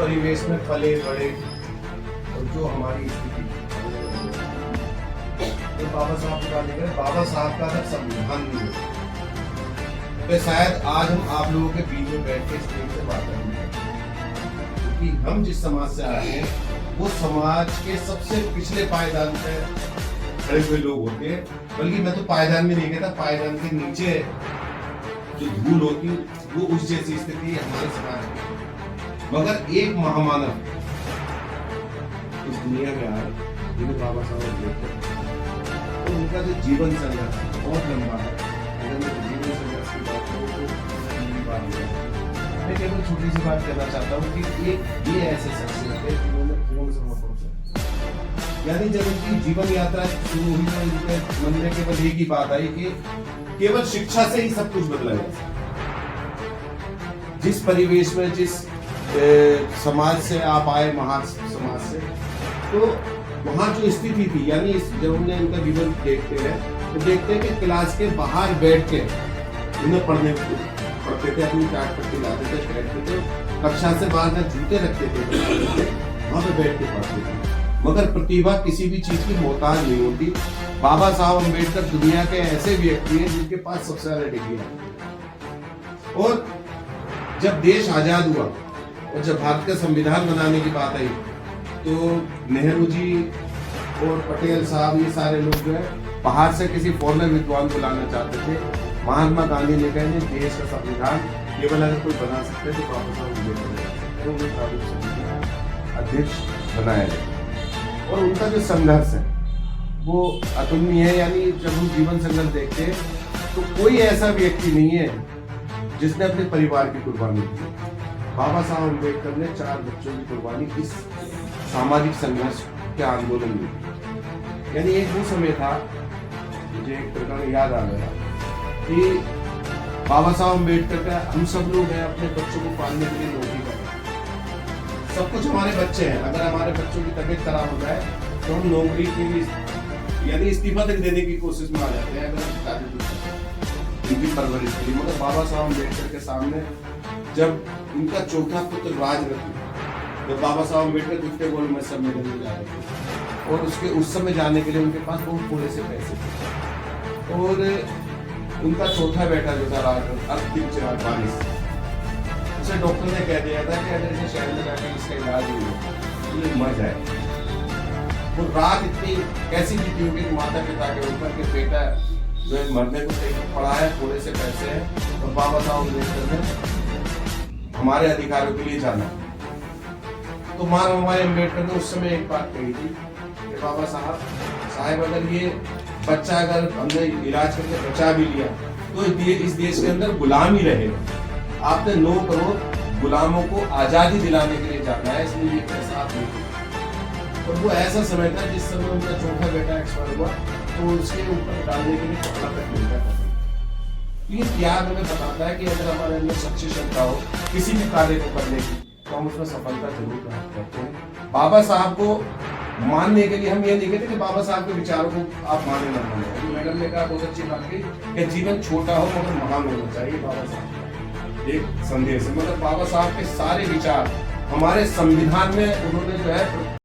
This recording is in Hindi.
परिवेश में पले बड़े और जो हमारी स्थिति, तो बाबा साहब की बात नहीं करें, बाबा साहब का अगर संविधान नहीं होता तो शायद आज हम आप लोगों के बीच में बैठ के स्टेज से बात करेंगे, क्योंकि हम जिस समाज से आए हैं वो समाज के सबसे पिछले पायदान पे खड़े हुए लोग होते हैं। बल्कि मैं तो पायदान में नहीं कहता, पायदान के नीचे जो धूल होती वो उस जैसी स्थिति है हमारे समाज में। मगर एक महामानव इस दुनिया में आए जिन्हें बाबा साहब अम्बेडकर, तो उनका जो जीवन संघर्ष बहुत लंबा है। अगर मैं जीवन संघर्ष की बात करूँ तो लंबी बात नहीं है। मैं केवल छोटी सी बात कहना चाहता हूँ कि ये ऐसे शख्सियत है जिन्होंने पूर्ण समर्पण किया। यानी जब उनकी जीवन यात्रा शुरू हुई तो उनके मन में केवल एक ही बात आई कि केवल शिक्षा से ही सब कुछ बदला जा सकता। जिस परिवेश में जिस समाज से आप आए, महान समाज से, तो वहाँ जो स्थिति थी, यानी जब हमने उनका जीवन देखते हैं तो देखते हैं कि क्लास के बाहर बैठ के उन्हें पढ़ते थे, अपनी चाट पट्टी लाते थे, बैठते थे, कक्षा से बाहर जब जूते रखते थे वहाँ पे बैठ के पढ़ते थे। मगर प्रतिभा किसी भी चीज की मोहताज नहीं होती। बाबा साहब अम्बेडकर दुनिया के ऐसे व्यक्ति हैं जिनके पास सबसे ज्यादा डिग्री। और जब देश आजाद हुआ और जब भारत का संविधान बनाने की बात आई तो नेहरू जी और पटेल साहब, ये सारे लोग जो है बाहर से किसी फॉरेनर विद्वान को लाना चाहते थे। महात्मा गांधी ने कहा देश का संविधान केवल अगर कोई बना सकते तो बाबा साहब अम्बेडकर तो उन्हें अध्यक्ष बनाया गया। और उनका जो संघर्ष है वो अतुलनीय है। यानी जब हम जीवन संघर्ष देखते हैं तो कोई ऐसा व्यक्ति नहीं है जिसने अपने परिवार की कुर्बानी की। बाबा साहब अम्बेडकर ने 4 बच्चों की कुर्बानी इस सामाजिक संघर्ष के आंदोलन में की। यानी एक वो समय था, मुझे एक प्रकार याद आ गया कि बाबा साहब अम्बेडकर का हम सब लोग हैं अपने बच्चों को पालने के लिए नौकरी कर रहे हैं। सब कुछ हमारे बच्चे हैं। अगर हमारे बच्चों की तबीयत खराब हो जाए तो हम नौकरी के लिए यानी इस्तीफा तक देने की कोशिश में आ जाते हैं अगर उनकी परवरिश के लिए। मगर बाबा साहब अम्बेडकर के सामने जब उनका चौथा पुत्र राजरत्न, जब बाबा साहब अम्बेडकर जितने गोल्ड में सम्मेलन में जा रहे थे और उसके उस समय जाने के लिए उनके पास बहुत थोड़े से पैसे थे, और उनका चौथा बेटा जो था अंतिम चिराग बारिश, उसे डॉक्टर ने कह दिया था कि अगर इसे शहर में जाकर इसका इलाज नहीं हो तो ये मर जाए। वो रात इतनी कैसी बीती होगी कि माता पिता के ऊपर के बेटा जो है मरने को पड़ा है, थोड़े से पैसे हैं, और बाबा साहब अम्बेडकर ने हमारे अधिकारों के लिए जाना। तो हमारे अम्बेडकर ने उस समय एक बात कही थी कि बाबा साहब अगर ये बच्चा अगर हमने इलाज करके बचा भी लिया तो इस देश के अंदर गुलाम ही रहेगा। आपने 9 करोड़ गुलामों को आजादी दिलाने के लिए जाना है, इसलिए ये पैसा आप नहीं। और वो ऐसा समय था जिस समय उनका चौथा बेटा एक्सपायर हुआ तो उसके ऊपर डालने के लिए कपड़ा तक मिलता था। ये त्याग हमें बताता है कि अगर हमारे अंदर सच्ची क्षमता हो किसी भी कार्य को करने की तो हम उसमें सफलता जरूर प्राप्त करते हैं। बाबा साहब को मानने के लिए हम ये नहीं कहते कि बाबा साहब के विचारों को आप माने ना माने। मैडम ने कहा बहुत अच्छी बात की कि जीवन छोटा हो मगर महान होना चाहिए। बाबा साहब एक संदेश है, मगर बाबा साहब के सारे विचार हमारे संविधान में उन्होंने जो है